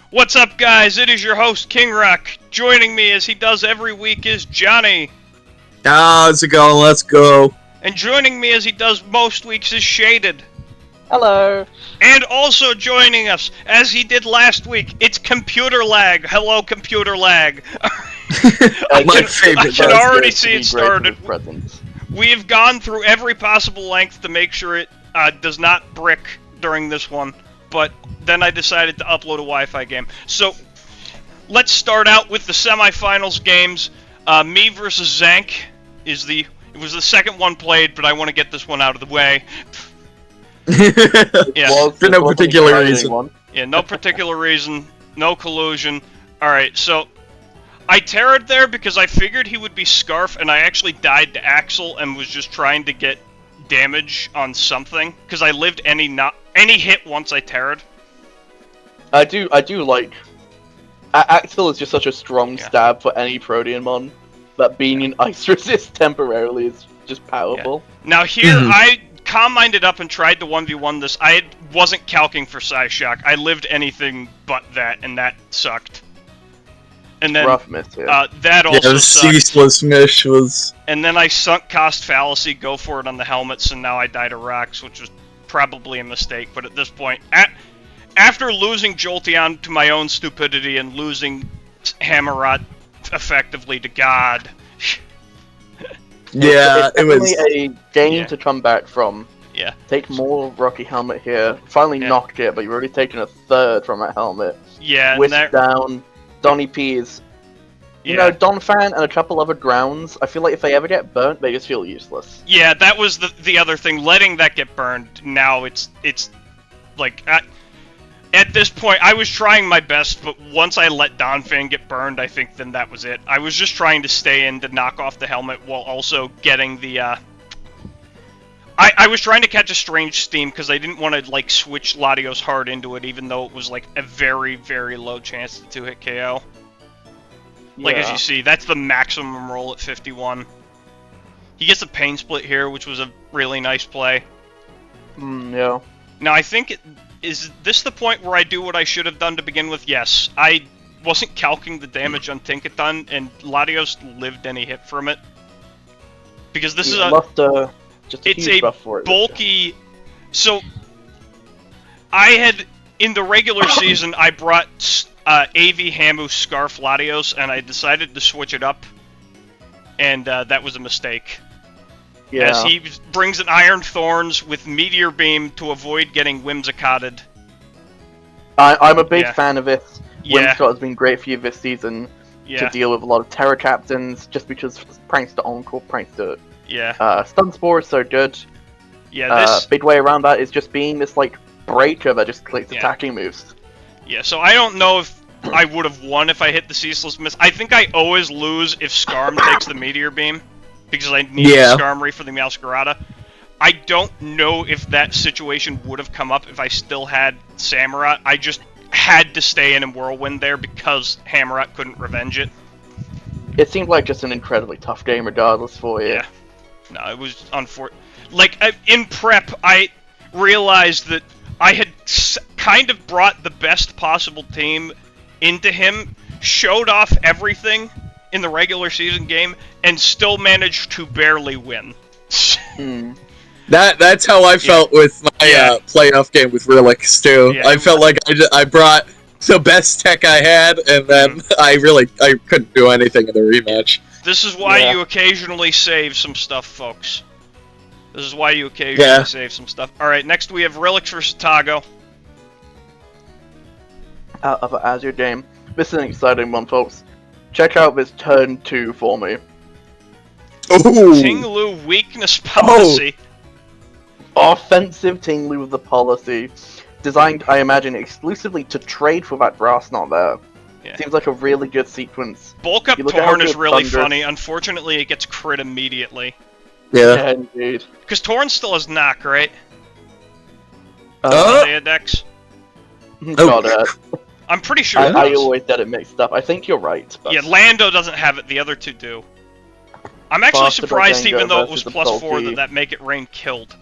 What's up, guys? It is your host, King Rock. Joining me, as he does every week, is Johnny. How's it going? Let's go. And joining me, as he does most weeks, is Shaded. Hello. And also joining us, as he did last week, it's Computer Lag. Hello, Computer Lag. My favorite. I can already see it started. Presents. We have gone through every possible length to make sure it does not brick during this one, but then I decided to upload a Wi-Fi game. So, let's start out with the semifinals games. Me versus Zank it was the second one played, but I want to get this one out of the way. Yeah. For no particular reason. Yeah, no particular reason, no collusion. Alright, so I terrored there because I figured he would be Scarf, and I actually died to Axel and was just trying to get damage on something, because I lived any hit once I terrored. I do like... Axel is just such a strong stab for any Proteanmon, that being in Ice Resist temporarily is just powerful. Yeah. Now here, I calm-minded up and tried to 1v1 this. I wasn't calcing for Psyshock. I lived anything but that, and that sucked. And then, rough miss, yeah. that also the sucked. ceaseless mish was... And then I sunk Cost Fallacy, go for it on the helmets, and now I died to Rocks, which was probably a mistake, but at this point... After losing Jolteon to my own stupidity and losing Hammerot effectively to God... Yeah, it's definitely a game to come back from. Yeah. Take more Rocky Helmet here. Finally knocked it, but you've already taken a third from that helmet. Yeah, Wisp down. Donny P is... You know, Donphan and a couple other Drowns, I feel like if they ever get burnt, they just feel useless. Yeah, that was the other thing. Letting that get burned, now it's like... At this point, I was trying my best, but once I let Donphan get burned, I think then that was it. I was just trying to stay in to knock off the helmet while also getting the, I was trying to catch a strange steam because I didn't want to, like, switch Latios hard into it, even though it was, like, a very, very low chance to two-hit KO. Like, as you see, that's the maximum roll at 51. He gets a Pain Split here, which was a really nice play. Yeah. Now, I think... Is this the point where I do what I should have done to begin with? Yes. I wasn't calcing the damage on Tinkaton, and Latios lived any hit from it. Because this is it's a bulky... So, I had, in the regular season, I brought AV Hamu Scarf Latios, and I decided to switch it up, and that was a mistake. Yeah. As he brings an Iron Thorns with Meteor Beam to avoid getting Whimsicotted. I'm a big fan of it. Yeah. Whimsicott has been great for you this season to deal with a lot of Terror Captains, just because Prankster Encore, Prankster Stun Spore is so good. Yeah, big way around that is just being this, like, breaker that just clicks attacking moves. Yeah, so I don't know if I would have won if I hit the Ceaseless Miss. I think I always lose if Skarm takes the Meteor Beam, because I need the Skarmory for the Meowscarada. I don't know if that situation would have come up if I still had Samurott. I just had to stay in Whirlwind there because Hammerot couldn't revenge it. It seemed like just an incredibly tough game regardless for you. Yeah. No, it was unfortunate. Like, in prep, I realized that I had kind of brought the best possible team into him, showed off everything in the regular season game, and still managed to barely win. That's how I felt with my playoff game with Relix too. I felt like I brought the best tech I had, and then I couldn't do anything in the rematch. This is why you occasionally save some stuff, folks. This is why you occasionally save some stuff. Alright, next we have Relix versus Tago. Out of Azure game. This is an exciting one, folks. Check out this turn 2 for me. Tinglu weakness policy. Offensive Tinglu with the policy. Designed, I imagine, exclusively to trade for that grass not there. Yeah. Seems like a really good sequence. Bulk Up Torn is really funny. Unfortunately, it gets crit immediately. Yeah, indeed. Because Torn still has knock, right? Dex. I'm pretty sure I always get it mixed up. I think you're right. But... Yeah, Lando doesn't have it, the other two do. I'm actually surprised, even though it was +4, that Make It Rain killed.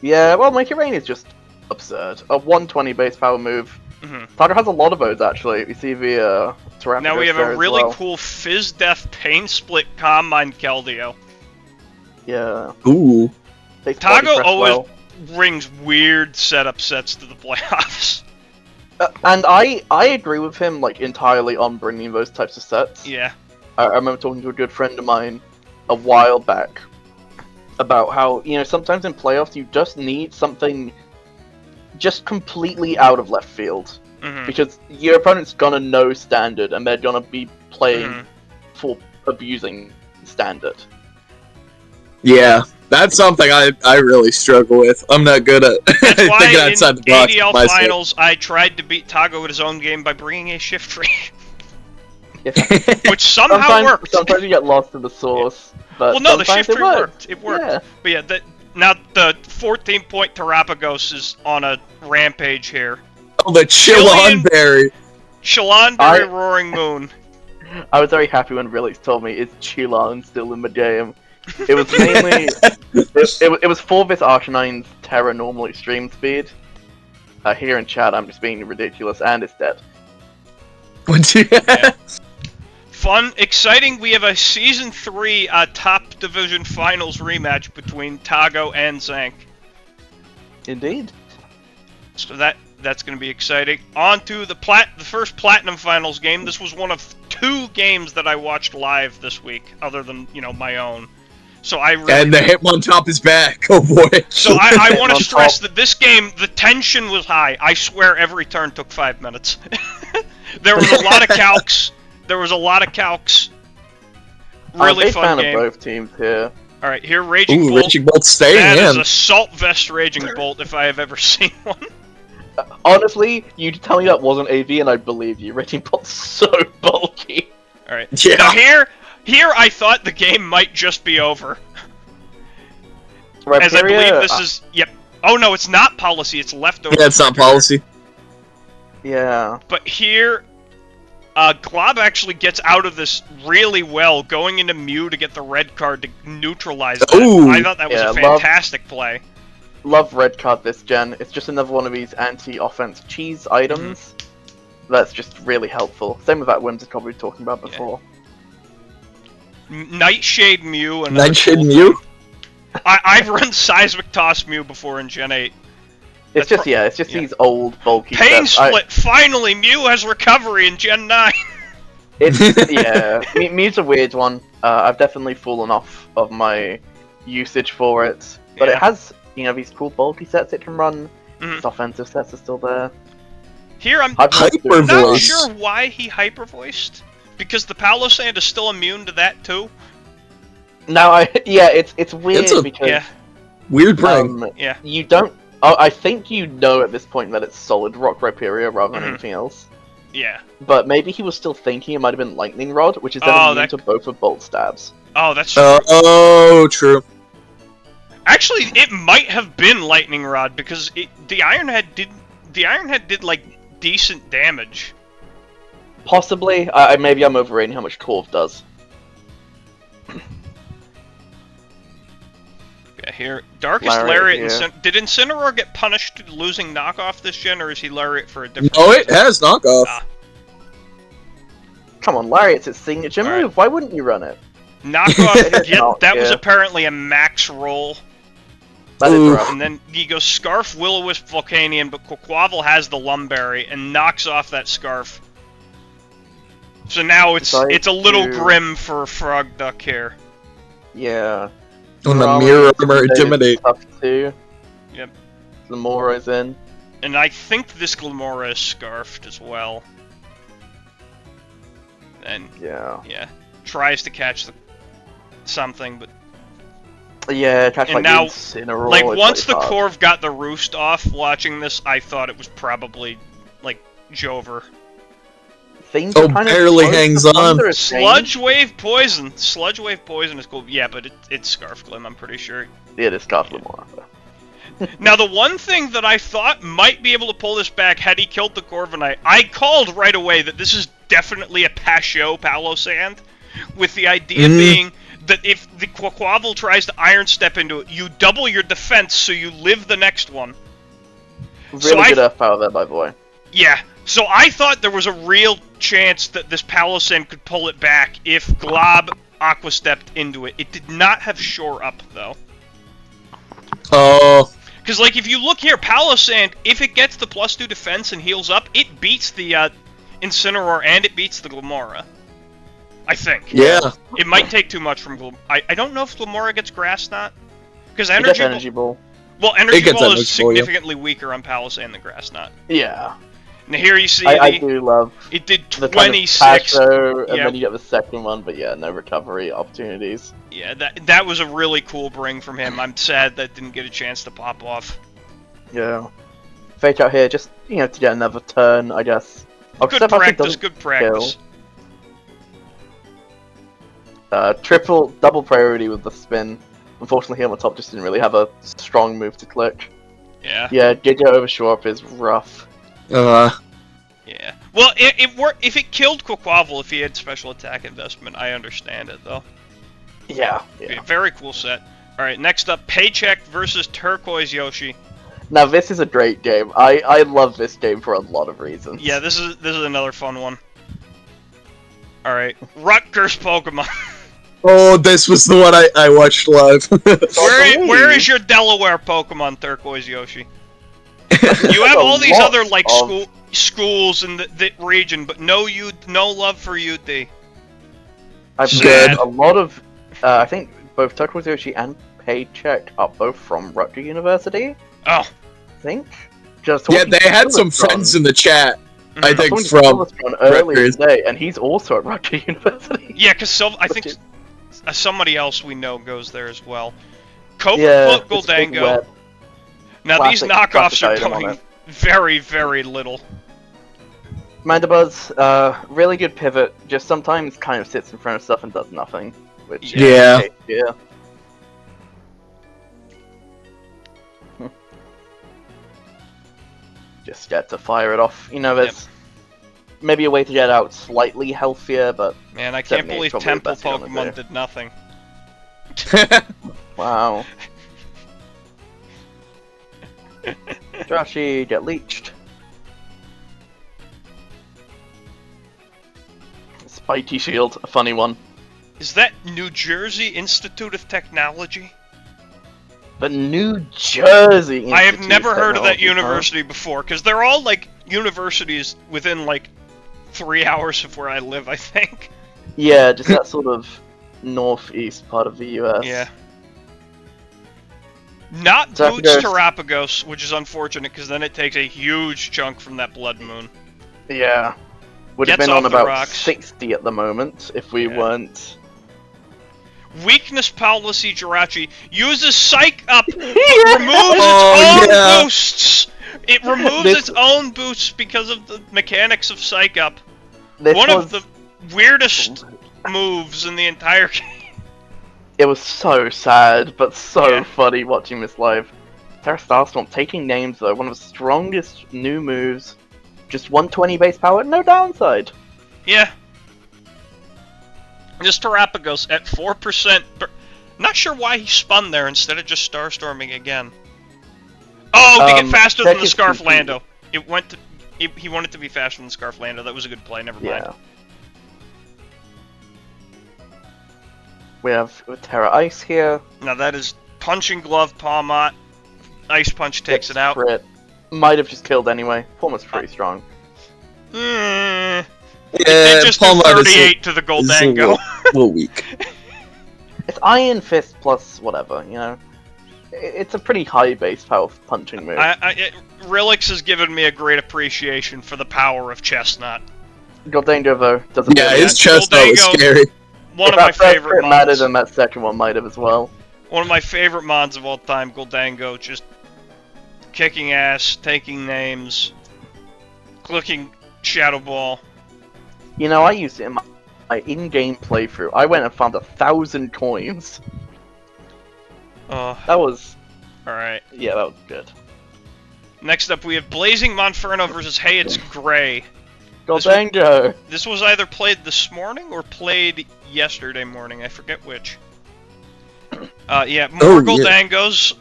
Yeah, well, Make It Rain is just absurd. A 120 base power move Tago has a lot of those, actually. You see the Terapagos. Now we have a really well. cool Fizz Death Pain Split Combine Keldeo. Yeah. Ooh. Tago always brings weird setup sets to the playoffs. And I agree with him, like, entirely on bringing those types of sets. Yeah. I remember talking to a good friend of mine a while back about how, you know, sometimes in playoffs you just need something just completely out of left field. Because your opponent's gonna know standard, and they're gonna be playing for abusing standard. Yeah, that's something I really struggle with. I'm not good at That's why thinking outside the box. in ADL Finals, I tried to beat Tago at his own game by bringing a shift free. Yeah. Which somehow worked. Sometimes you get lost in the source. But well, no, the shift free worked. It worked. Yeah. But yeah, now the 14-point Terapagos is on a rampage here. Oh, the Chillonberry. Chillonberry Roaring Moon. I was very happy when Relix told me it's Chillon still in the game. It was mainly it was for this Arcanine's Terra normal extreme speed. Here in chat, I'm just being ridiculous, and it's dead. Yeah. Fun, exciting. We have a Season 3 top division finals rematch between Tago and Zank. Indeed. So that's going to be exciting. On to the first Platinum Finals game. This was one of 2 games that I watched live this week, other than, you know, my own. So I really... And the Hitmontop is back. Oh boy. So I want to stress that this game, the tension was high. I swear every turn took 5 minutes. There was a lot of calcs. Really fun game. Of both teams here. All right, here Raging Bolt. Raging Bolt staying That in. is a Salt Vest Raging Bolt if I have ever seen one. Honestly, you tell me that wasn't AV and I'd believe you. Raging Bolt's so bulky. All right. Yeah. Now here I thought the game might just be over. Rhyperior, as I believe this is... Yep. Oh no, it's not policy, it's leftover. Yeah, it's not policy. Yeah. But here... Glob actually gets out of this really well, going into Mew to get the red card to neutralize that. Ooh. I thought that was a fantastic play. Love red card this gen. It's just another one of these anti-offense cheese items. That's just really helpful. Same with that Whimsicott we were talking about before. Nightshade Mew and Nightshade Mew? I've run Seismic Toss Mew before in Gen 8. It's just these old bulky Pain sets. Split! Finally, Mew has recovery in Gen 9! It's, yeah, Mew's a weird one. I've definitely fallen off of my usage for it. But it has, you know, these cool bulky sets it can run. Its offensive sets are still there. Here I'm Hyper not voice. sure why he hyper voiced. Because the Palo Sand is still immune to that too. Now it's weird because weird bring. You don't. Oh, I think you know at this point that it's Solid Rock Rhyperior rather than anything else. Yeah. But maybe he was still thinking it might have been Lightning Rod, which is then immune to both of Bolt Stabs. Oh, that's true. Oh, true. Actually, it might have been Lightning Rod because the Iron Head did like decent damage. Possibly. Maybe I'm overrating how much Corv does. Yeah, here, Darkest Lariat. Did Incineroar get punished losing knockoff this gen, or is he Lariat for a different No, reason? it has knockoff. Come on, Lariat's its signature move. Why wouldn't you run it? Knockoff, that was apparently a max roll. That is rough. And then he goes Scarf, Will-O-Wisp, Volcanion, but Quaquaval has the Lumberry and knocks off that Scarf. So now it's a little grim for Frog Duck here. Yeah. When the Mirror Armor Intimidate. Tough too. Yep. Glamora's in. And I think this Glamora is Scarfed as well. And yeah, tries to catch something, but catch like now, Incineroar. Like once the Corv got the roost off, watching this, I thought it was probably like Jover. Things barely hangs on. Sludge Wave Poison. Sludge Wave Poison is cool. Yeah, but it's Scarf Glim, I'm pretty sure. It is Scarf Glimora. Now, the one thing that I thought might be able to pull this back had he killed the Corviknight, I called right away that this is definitely a Pashio Palo Sand, with the idea being that if the Quaquaval tries to Iron Step into it, you double your defense so you live the next one. Really good Earth power there, by the way. Yeah, so I thought there was a real chance that this Palossand could pull it back if Glob Aqua stepped into it. It did not have Shore Up, though. Oh. Because, like, if you look here, Palossand, if it gets the +2 defense and heals up, it beats the Incineroar and it beats the Glimmora. I think. Yeah. It might take too much from Glimmora. I don't know if Glimmora gets Grass Knot. Because Energy Ball. Well, Energy Ball is significantly weaker on Palossand than Grass Knot. Yeah. Now here you see I do love it did the 26 kind of show, and then you get the second one, but yeah, no recovery opportunities. Yeah, that was a really cool bring from him. I'm sad that didn't get a chance to pop off. Yeah. Fake out here just, to get another turn, I guess. Good practice, good practice. Double priority with the spin. Unfortunately, here on the top just didn't really have a strong move to click. Yeah. Yeah, Giga over Shore Up is rough. Yeah. Well, if it killed Quaquaval if he had special attack investment, I understand it though. Yeah. Very cool set. All right, next up, Paycheck versus Turquoise Yoshi. Now this is a great game. I love this game for a lot of reasons. Yeah, this is another fun one. All right, Rutgers Pokemon. Oh, this was the one I watched live. Where is your Delaware Pokemon, Turquoise Yoshi? You have all these other like schools in the region, but no love for UD. I've heard a lot of. I think both Turquoise Yoshi and Paycheck are both from Rutgers University. Oh, I think. Yeah, they had some friends in the chat. I think from earlier today, and he's also at Rutgers University. Yeah, because I think somebody else we know goes there as well. Cobra Float Goldango. Now these knockoffs are going very, very little. Mandibuzz, really good pivot, just sometimes kind of sits in front of stuff and does nothing. Which, yeah. Just get to fire it off. There's maybe a way to get out slightly healthier, but... Man, I can't believe Temple Pokemon did nothing. Wow. Jirachi, get leeched. Spikey Shield, a funny one. Is that New Jersey Institute of Technology? The New Jersey Institute I have never heard of that university before, because they're all, like, universities within, like, 3 hours of where I live, I think. Yeah, just that sort of northeast part of the US. Yeah. Not Boots Terapagos, which is unfortunate, because then it takes a huge chunk from that Blood Moon. Yeah. Would have been on about 60 at the moment, if we weren't... Weakness Policy Jirachi uses Psych Up, but removes its own boosts! It removes its own boosts because of the mechanics of Psych Up. One of the weirdest moves in the entire game. It was so sad, but so funny watching this live. Terra Starstorm taking names though, one of the strongest new moves. Just 120 base power, no downside. Yeah. Just Terapagos at 4%. Not sure why he spun there instead of just Starstorming again. Oh, to get faster than the Scarflando. He wanted to be faster than the Scarflando. That was a good play. Never mind. Yeah. We have Terra Ice here. Now that is Punching Glove Palmot. Ice Punch takes it out. Crit. Might have just killed anyway. Palmot's pretty strong. It did just do 38 to the Goldango. A little weak. It's Iron Fist plus whatever, It's a pretty high base power punching move. Relix has given me a great appreciation for the power of Chestnut. Goldango though doesn't. Yeah, his Chestnut was scary. One of my favorite mods. Mattered, and that second one might have as well. One of my favorite mods of all time, Goldango, just kicking ass, taking names, clicking Shadow Ball. I used it in my in-game playthrough. I went and found 1,000 coins. That was... Alright. Yeah, that was good. Next up, we have Blazing Monferno versus Hey It's Gray. Goldango! This was either played this morning or played yesterday morning. I forget which. Yeah, more Goldangos.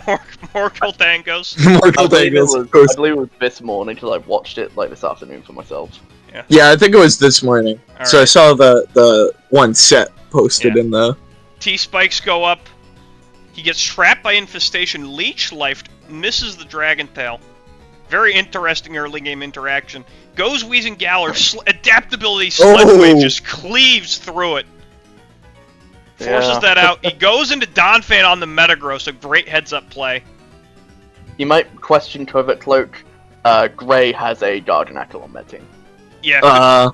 More Goldangos. More I believe it Goldangos, of was. course. I believe it was this morning because I watched it like this afternoon for myself. Yeah, I think it was this morning. So I saw the one set posted in the... T-spikes go up. He gets trapped by Infestation, leech lifed, misses the Dragon Tail. Very interesting early game interaction. Goes Wheezing Galler, adaptability Sludge Wave just cleaves through it. Forces that out. He goes into Donphan on the Metagross, a great heads-up play. You might question Covert Cloak. Gray has a Gardenacle on that team. Yeah.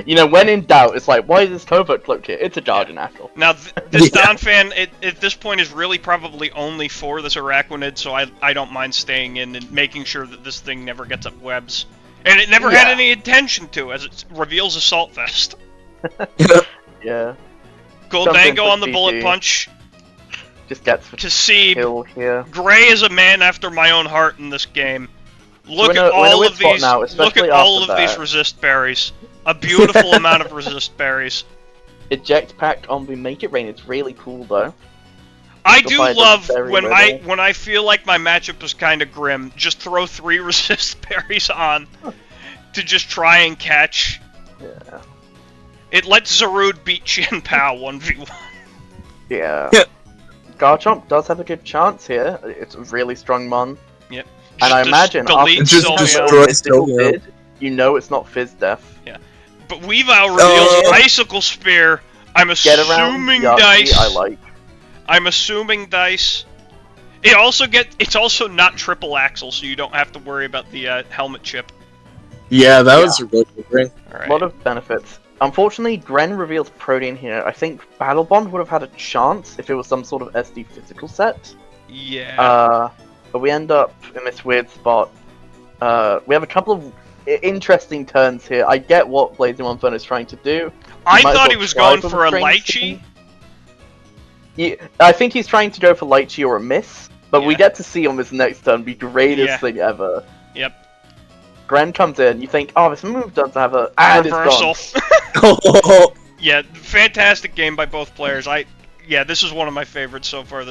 You know, when in doubt, it's like, why is this Covert Cloak here? It's a Gardenacle. Now, this Donphan, at this point, is really probably only for this Araquanid, so I don't mind staying in and making sure that this thing never gets up webs. And it never had any intention to, as it reveals Assault Vest. Yeah. Goldango on the Bullet Punch. Just gets to seed. Here. Gray is a man after my own heart in this game. Look at all of these. Look at all of these resist berries. A beautiful amount of resist berries. Eject Pact on the Make It Rain. It's really cool though. I do love when I feel like my matchup was kind of grim. Just throw 3 resist berries on to just try and catch. Yeah. It lets Zarude beat Chin Pao 1v1. Yeah. Garchomp does have a good chance here. It's a really strong mon. Yep. And I imagine after Sylveon, you know it's not Fizz Death. Yeah. But Weavile reveals Icicle Spear. I'm assuming Dice. I'm assuming Dice. It's also not triple axle, so you don't have to worry about the helmet chip. Yeah, that was really good. A lot of benefits. Unfortunately, Gren reveals Protean here. I think Battle Bond would have had a chance if it was some sort of SD physical set. Yeah. But we end up in this weird spot. We have a couple of interesting turns here. I get what Blazing One Fun is trying to do. I thought he was going for a Lychee. Yeah, I think he's trying to go for Lychee or a miss, but we get to see on this next turn the greatest thing ever. Yep. Gren comes in, you think, oh, this move doesn't have a... And reversal. Yeah, fantastic game by both players. This is one of my favorites so far.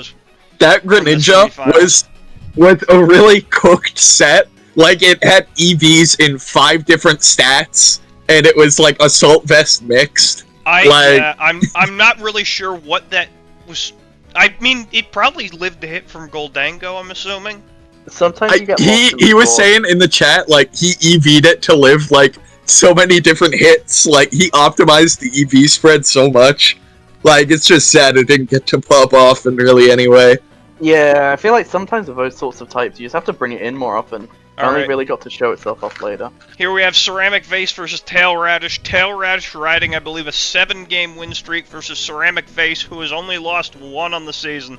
That Greninja was with a really cooked set. Like, it had EVs in 5 different stats, and it was like Assault Vest mixed. I'm not really sure what that was. I mean, it probably lived to hit from Goldango, I'm assuming. Sometimes you get he was saying in the chat, like, he EV'd it to live, like, so many different hits. Like, he optimized the EV spread so much. Like, it's just sad it didn't get to pop off in really any way. Yeah, I feel like sometimes with those sorts of types, you just have to bring it in more often. It only really got to show itself off later. Here we have Ceramic Vase versus Tail Radish. Tail Radish riding, I believe, a 7-game win streak versus Ceramic Vase, who has only lost 1 on the season.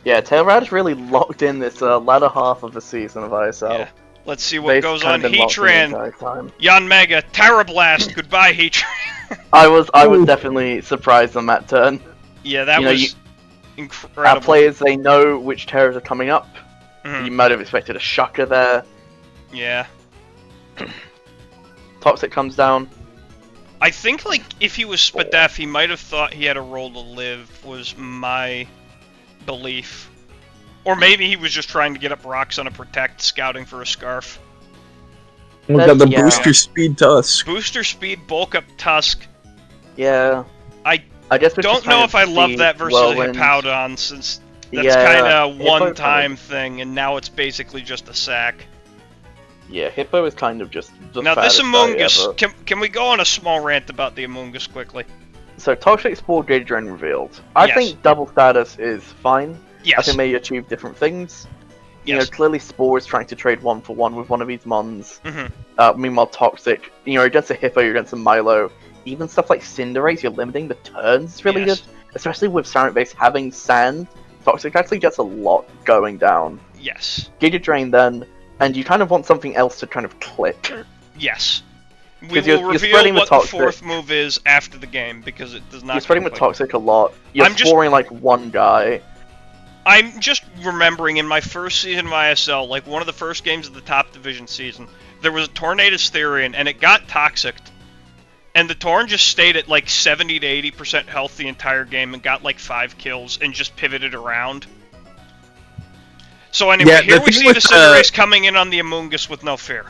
Yeah, Tail Radish really locked in this latter half of the season of ISL. Yeah. Let's see what goes on. Heatran, Yan Mega, Blast. Goodbye, Heatran. I was definitely surprised on that turn. Yeah, that was incredible. Our players, they know which terrors are coming up. You might have expected a Shucker there. Yeah. Toxic comes down. I think, like, if he was Spadef, he might have thought he had a role to live, was my belief. Or maybe he was just trying to get up rocks on a Protect, scouting for a Scarf. We got the Booster Speed Tusk. Booster Speed, Bulk Up Tusk. Yeah. I guess don't know if I love that versus a Hippowdon, since that's kind of a one-time thing, and now it's basically just a sack. Yeah, Hippo is kind of just the Now this Amoonguss, can we go on a small rant about the Amoonguss quickly? So Toxic Spore Gidron revealed. I think double status is fine. Yes. I think they achieve different things. You know, clearly Spore is trying to trade 1-for-1 with one of these mons. Meanwhile Toxic, you know, against a Hippo, you're against a Milo. Even stuff like Cinderace, you're limiting the turns. It's really good. Especially with Ceramic Base having Sand. Toxic actually gets a lot going down. Yes. Giga Drain then, and you kind of want something else to kind of click. Yes. We will reveal what the 4th move is after the game, because it does not... You're spreading with Toxic a lot. You're scoring like one guy. I'm just remembering in my first season of ISL, like one of the first games of the top division season, there was a Tornadus Therian, and it got Toxic. And the Torn just stayed at like 70 to 80% health the entire game and got like 5 kills and just pivoted around. So anyway, Yeah, here we see the with, Cinderace coming in on the Amoonguss with no fear.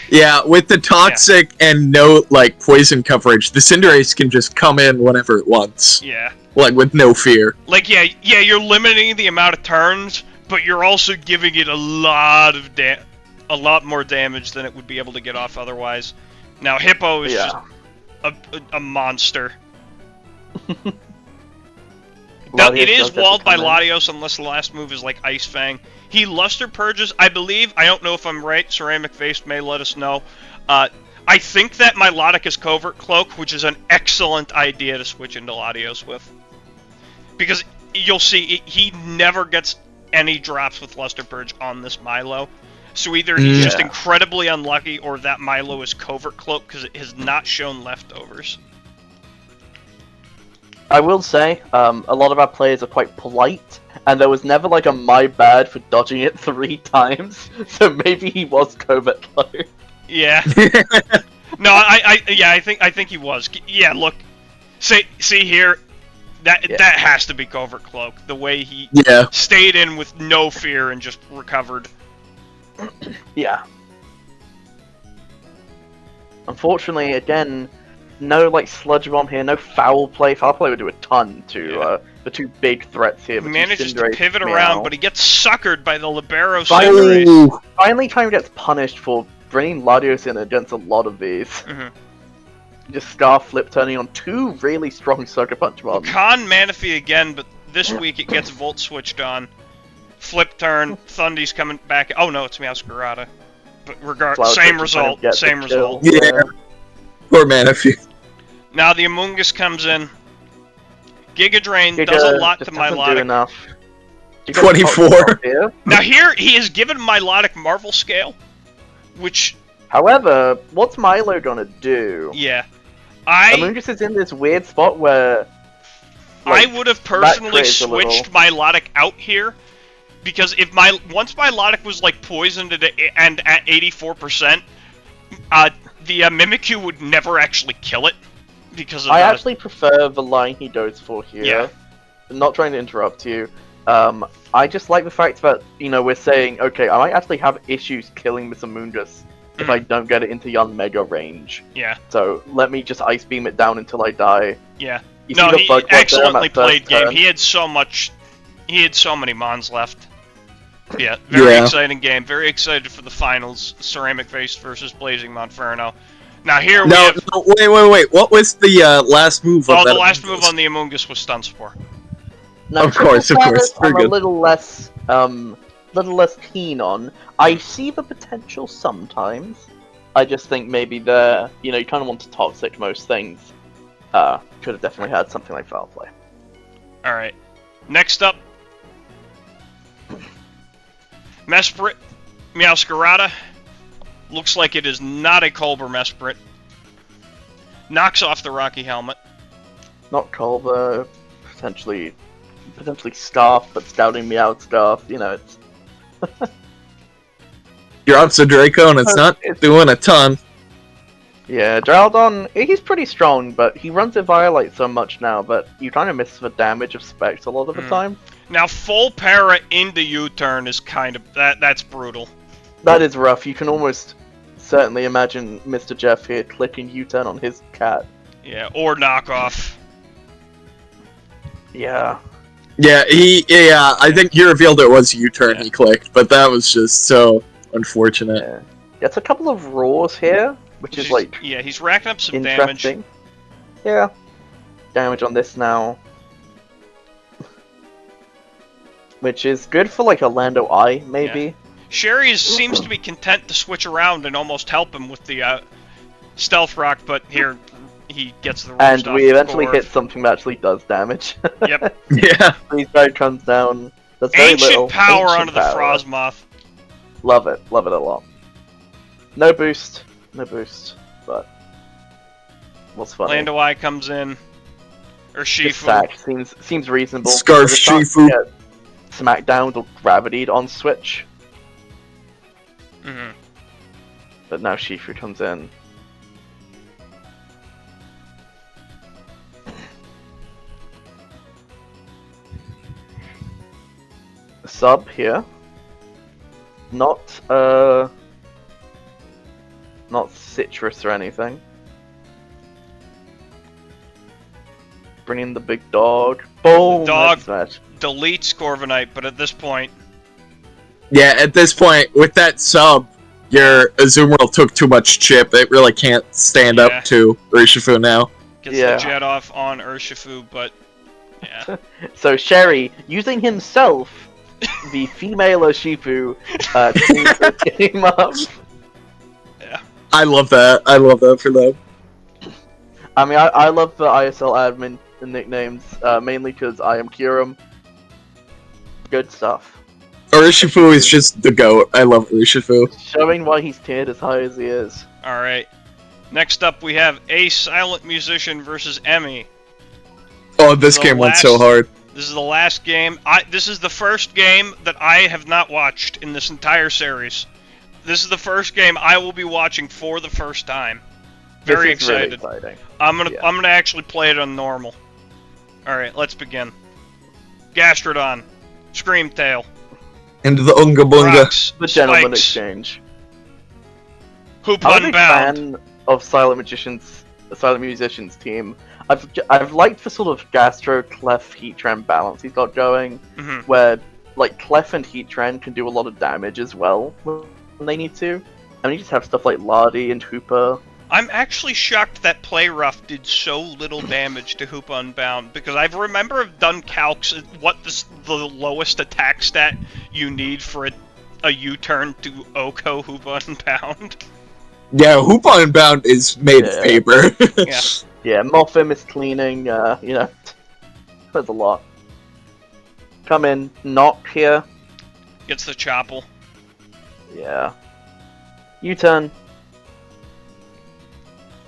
Yeah, with the toxic and no like poison coverage, the Cinderace can just come in whenever it wants. Yeah. Like with no fear. Like yeah, you're limiting the amount of turns, but you're also giving it a lot more damage than it would be able to get off otherwise. Now Hippo is just a monster. Now, it is walled by Latios unless the last move is like Ice Fang. He Luster Purges, I believe. I don't know if I'm right. Ceramic Face may let us know. I think that Milotic is Covert Cloak, which is an excellent idea to switch into Latios with. Because you'll see, he never gets any drops with Luster Purge on this Milo. So either he's just incredibly unlucky, or that Milo is Covert Cloak, because it has not shown leftovers. I will say, a lot of our players are quite polite, and there was never like a my bad for dodging it 3 times, so maybe he was Covert Cloak. Yeah. No, I think he was. Yeah, look, see here, that has to be Covert Cloak. The way he stayed in with no fear and just recovered. Yeah. Unfortunately, again, no like Sludge Bomb here, no Foul Play. Foul Play would do a ton to the 2 big threats here. He manages to pivot around, but he gets suckered by the Libero Finally, Cinderace. Finally, time gets punished for bringing Latios in against a lot of these. Just Scarf Flip turning on 2 really strong Sucker Punch bombs. Khan Manaphy again, but this week it gets Volt switched on. Flip turn, Thundy's coming back. Oh no, it's Meowscarada. But same result, same result. Yeah. Poor Manaphy. Now the Amoonguss comes in. Giga Drain does a lot to Milotic. 24. Now here, he has given Milotic Marvel Scale, which... However, what's Milo gonna do? Yeah. Amoonguss is in this weird spot where... Like, I would have personally switched Milotic out here, because if once Milotic was like poisoned and at 84%, the Mimikyu would never actually kill it. Because of I actually prefer the line he goes for here. Yeah. I'm not trying to interrupt you. I just like the fact that, we're saying, okay, I might actually have issues killing this Amoonguss if I don't get it into Young Mega range. Yeah. So let me just Ice Beam it down until I die. Yeah. He excellently played game. He had so many Mons left. Yeah, very exciting game. Very excited for the finals. Ceramic Face versus Blazing Monferno. Now here we have... No, wait. What was the last move? The last move on the Amoonguss was Stun Spore. Now, of course. I'm a little less keen on. I see the potential sometimes. I just think maybe you kind of want to toxic most things. Could have definitely had something like Foul Play. All right. Next up, Mesprit, Meowscarada. Looks like it is not a Culber Mesprit. Knocks off the Rocky Helmet. Not Culber, potentially Scarf, but Scouting Meowth Scarf. It's... You're on Draco and it's not doing a ton. Yeah, Geraldon, he's pretty strong, but he runs a Violite so much now, but you kind of miss the damage of Specs a lot of the time. Now, full para into U-turn is kind of... That's brutal. That is rough. You can almost certainly imagine Mr. Jeff here clicking U-turn on his cat. Yeah, or knockoff. Yeah. Yeah, I think you revealed it was U-turn he clicked, but that was just so unfortunate. Yeah. It's a couple of roars here, which is like... Yeah, he's racking up some damage. Yeah. Damage on this now. Which is good for like a Lando Eye, maybe. Yeah. Sherry seems to be content to switch around and almost help him with the Stealth Rock, but here he gets the and we eventually hit something that actually does damage. Yep. Yeah. Freeze Guard comes down. That's very Ancient power onto the Frostmoth. Love it a lot. No boost, but what's funny? Lando Eye comes in, or Shifu. Sack seems reasonable. Scarf Shifu. Smackdown or Gravitied on Switch. Mm-hmm. But now Shifu comes in. sub here. Not citrus or anything. Bring in the big dog. Boom! Dog Smash. deletes Corviknight, but at this point, Yeah, at this point, with that sub, your Azumarill took too much chip. It really can't stand Yeah. up to Urshifu now. gets Yeah. the jet off on Urshifu, but yeah. So Sherry, using himself, the female Urshifu, cleans the game up. I love that. I love that for them. I mean, I love the ISL admin nicknames, mainly because I am Kyurem. Good stuff. Urshifu is just the GOAT. I love Urshifu. Showing why he's tiered as high as he is. Alright. Next up, we have a silent musician versus Emmy. Oh, this The game went so last- hard. This is the last game. This is the first game that I have not watched in this entire series. This is the first game I will be watching for the first time. Very This is really excited. exciting. I'm gonna actually play it on normal. Alright, let's begin. Gastrodon. Screamtail. Into the Unga Bunga. Rocks. The gentleman Spikes. exchange. Hoop I'm a big Unbound. fan of Silent Musicians team. I've liked the sort of Gastro Clef Heatran balance he's got going, Mhm. where like Clef and Heatran can do a lot of damage as well when they need to. And you just have stuff like Lardy and Hooper. I'm actually shocked that Play Rough did so little damage to Hoop Unbound, because I remember I've done calcs at what the lowest attack stat you need for a U-turn to Oko Hoop Unbound. Yeah, Hoop Unbound is made of Yeah. paper. Yeah. Yeah, Moffim is cleaning, there's a lot. Come in, knock here. Gets the Chopple. Yeah. U-turn.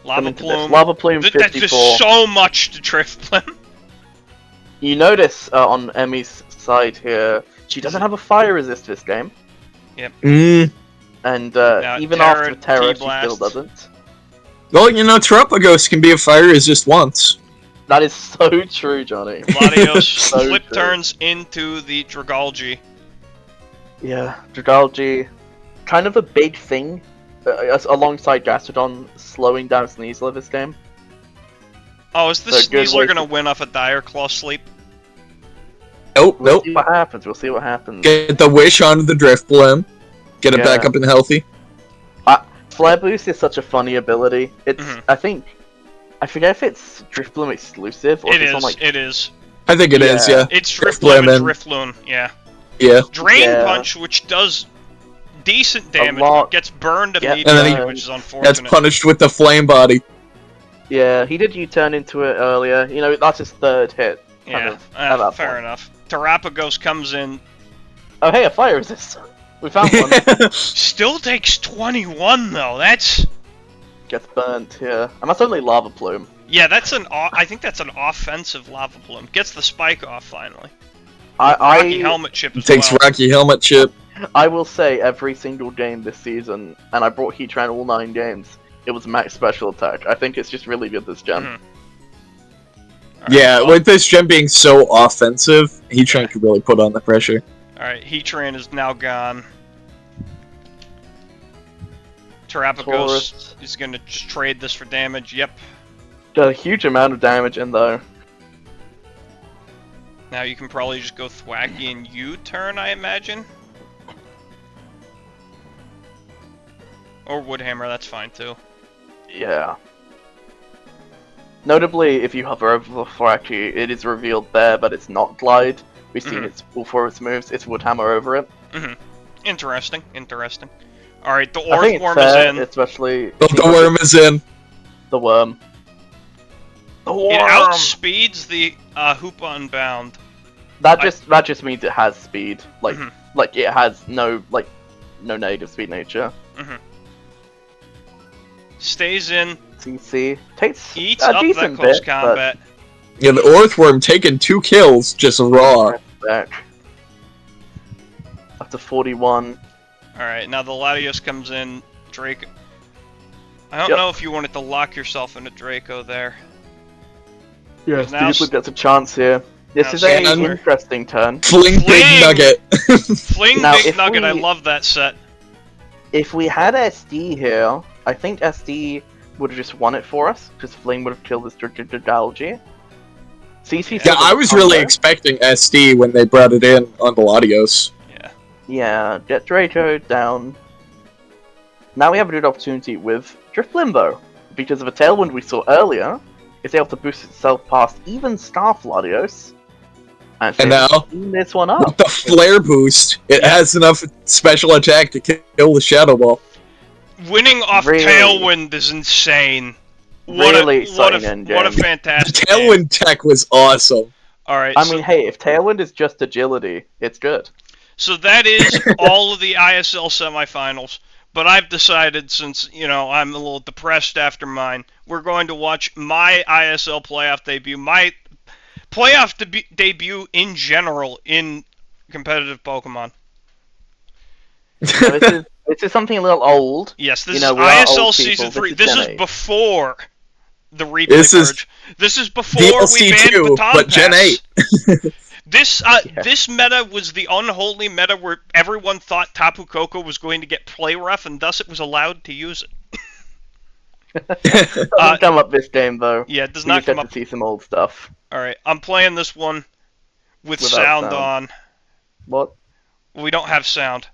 Come Lava into this. Plume. Lava Plume That's 54. just so much to Drifblim. You notice on Emmy's side here, she doesn't have a fire resist this game. And Even Terra, after Terra, she T-Blast. still doesn't. well, Terrapagos can be a fire resist once. That is so true, Johnny. Latios So flip true. turns into the Dragalge. Yeah, Dragalge, kind of a big thing, alongside Gastrodon slowing down Sneasler this game. Oh, is this So good Sneasler way gonna to- win off a Dire Claw sleep? Nope, We'll nope. see what happens. We'll see what happens. Get the wish onto the Drifblim. Get it Yeah. back up and healthy. Flare Boost is such a funny ability. It's, Mhm. I forget if it's Drifblim exclusive or It if it's is. on like. It is. I think it is, Yeah. yeah. It's Drifblim Drifblim and and- Drifloon. Yeah. Yeah. Drain Yeah. Punch, which does decent damage, lot. but gets burned Yeah. immediately, And then which is That's unfortunate. punished with the flame body. Yeah, he did U-turn into it earlier. That's his third hit. kind Yeah, of, at that fair point. enough. Terrapagos comes in, Oh, hey, a fire resist. We found one. still takes 21 though. That's Gets burnt here. And that's only Lava Plume. yeah, I think that's an offensive Lava Plume. Gets the spike off finally. I Rocky Helmet Chip as Takes well. Rocky Helmet Chip. I will say every single game this season, and I brought Heatran all 9 games, it was max special attack. I think it's just really good this gen. Mhm. Yeah, well, with this gem being so offensive, Heatran could really put on the pressure. Alright, Heatran is now gone. Terrapagos Taurus. is gonna just trade this for damage. Yep. Got a huge amount of damage in though. Now you can probably just go Thwacky and U-turn, I imagine. Or Woodhammer, that's fine too. Yeah. Notably, if you hover over the Thwacky, it is revealed there that it's not Glide. We've seen Mhm. its all 4 of its moves. It's Woodhammer over it. Interesting, interesting. Alright, the I think it's Orthworm fair, is in. especially The worm is in. the worm. The worm. It outspeeds the Hoopa Unbound. That just means it has speed. Like Mhm. like it has no negative speed nature. Stays in, CC takes eats a up that decent close bit, combat. Yeah, the Orthworm taking 2 kills just raw. but back. Up to 41. Alright, now the Latios comes in. Draco. I don't Yep. know if you wanted to lock yourself into Draco there. Yeah, Now Steelslip gets a chance here. This Now, is a Caesar. interesting turn. Fling Big Fling! Nugget. Fling Now, Big if Nugget, I we- love that set. If we had SD here, I think SD would have just won it for us, because Fling would have killed this Dragalgy. CC Yeah, I was really expecting SD when they brought it in on the Latios. Yeah. Yeah, get Draco down. Now we have a good opportunity with Drift Limbo. Because of a Tailwind we saw earlier, it's able to boost itself past even Scarf Latios. And now, clean this one up. With the Flare Boost, it has enough special attack to kill the Shadow Ball. Winning off Really? Tailwind is insane. What Really what exciting a endgame. The fantastic Tailwind game. tech was awesome. Alright, I mean, hey, if Tailwind is just agility, it's good. so that is all of the ISL semifinals. But I've decided, since, you know, I'm a little depressed after mine, we're going to watch my ISL playoff debut, my playoff debut in general in competitive Pokemon. Now, this is something a little old. Yes, this You know, is we are ISL old Season people. 3. This is This is Gen 8. before the replay This is purge. This is before DLC we banned 2, Baton but Gen Pass. 8. This meta was the unholy meta where everyone thought Tapu Koko was going to get play rough, and thus it was allowed to use it. Doesn't come up this game though. Yeah, it does We not just get come up. to see some old stuff. Alright, I'm playing this one with Without sound sound. on. What? We don't have sound.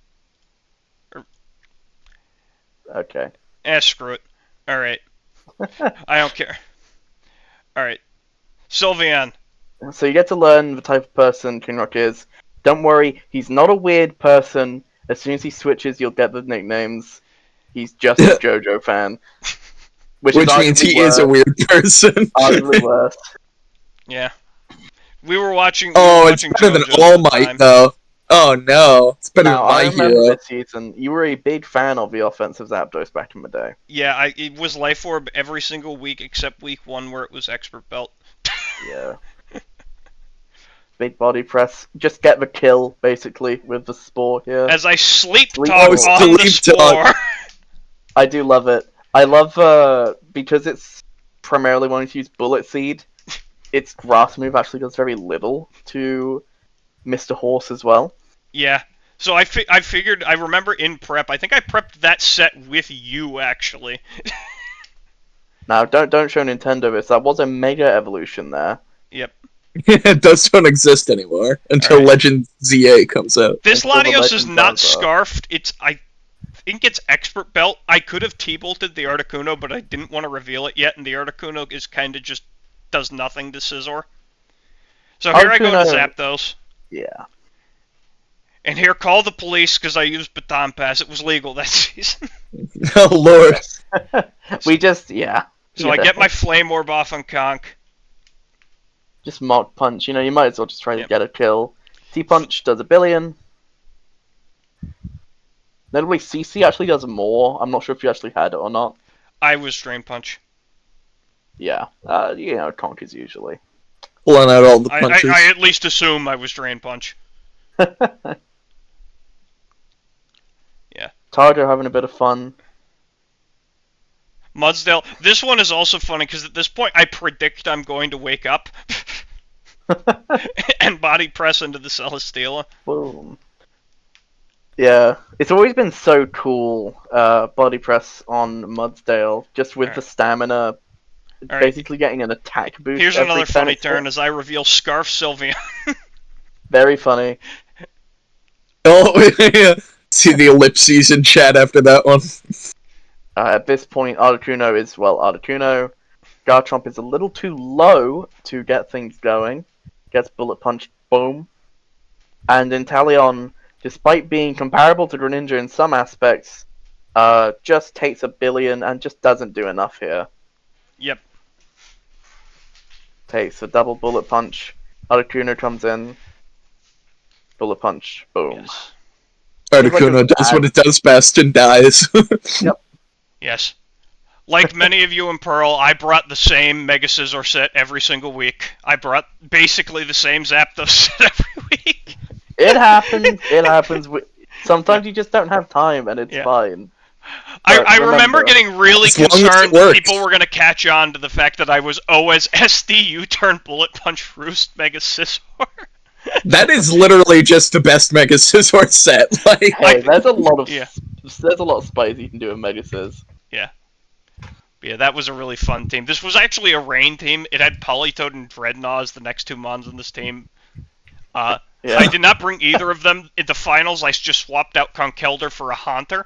Okay. Screw it. Alright. I don't care. Alright. Sylveon. So you get to learn the type of person Kinrock is. Don't worry, he's not a weird person. As soon as he switches, you'll get the nicknames. He's just a JoJo fan. Which means he is a weird person. Arguably worse. Yeah. We were watching. It's better than All Might, though. Oh no, it's better Now, than my I remember hero. this season, you were a big fan of the offensive Zapdos back in the day. Yeah, it was Life Orb every single week except week 1 where it was Expert Belt. Yeah. Big body press. Just get the kill, basically, with the Spore here. As I sleep Sleep talk talk. on the Sleep talk. Spore. I do love it. I love, because it's primarily wanting to use Bullet Seed, its grass move actually does very little to Mr. Horse as well. Yeah. So I figured, I remember in prep, I think I prepped that set with you, actually. Now, don't show Nintendo this. That was a Mega Evolution there. Yep. Those don't exist anymore until Alright. Legend ZA comes out. This Until the Latios is Legend not Zelda. scarfed. I think it's Expert Belt. I could have T-bolted the Articuno, but I didn't want to reveal it yet, and the Articuno is kind of just does nothing to Scizor. So here I go to Articuno- Zapdos. Yeah. And here, call the police because I used Baton Pass. It was legal that season. Oh lord. We just, yeah. So I get my Flame Orb off on Conk. Just Mach Punch. You know, you might as well just try Yep. to get a kill. T-Punch does 1 billion. Notably, CC actually does more. I'm not sure if you actually had it or not. I was Drain Punch. Yeah. You know, Conk is usually. Pulling out all the punches. I at least assume I was Drain Punch. Yeah. Targo having a bit of fun. Mudsdale. This one is also funny because at this point I predict I'm going to wake up and body press into the Celesteela. Boom. Yeah, it's always been so cool, body press on Mudsdale, just with the stamina, Alright. basically getting an attack boost. Here's every another 10 funny hits. turn as I reveal Scarf Sylveon. Very funny. Oh, yeah. See the ellipses in chat after that one. At this point, Articuno is, well, Articuno. Garchomp is a little too low to get things going. Gets Bullet Punch, boom. And Inteleon, despite being comparable to Greninja in some aspects, just takes 1 billion and just doesn't do enough here. Yep. Takes a double Bullet Punch. Articuno comes in. Bullet Punch, boom. Yes. Articuno does what it does best and dies. Yep. Yes. Like many of you in Pearl, I brought the same Mega Scizor set every single week. I brought basically the same Zapdos set every week. It happens. It happens. Sometimes you just don't have time, and it's fine. I remember getting really as long as it concerned that works. people were going to catch on to the fact that I was OSSD U-turn Bullet Punch Roost Mega Scizor. That is literally just the best Mega Scizor set. Like, Hey, there's a lot of yeah. there's a lot of spice you can do in Mega Sizz. Yeah. Yeah, that was a really fun team. This was actually a rain team. It had Politoed and Dreadnought as the next two mons in this team. Yeah. I did not bring either of them in the finals. I just swapped out Conkeldurr for a Haunter.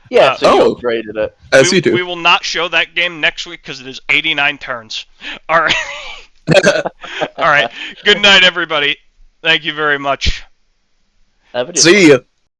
Yeah, so you Oh. upgraded it. as you do. We will not show that game next week because it is 89 turns. All right. All right. Good night, everybody. Thank you very much. Have a good See ya.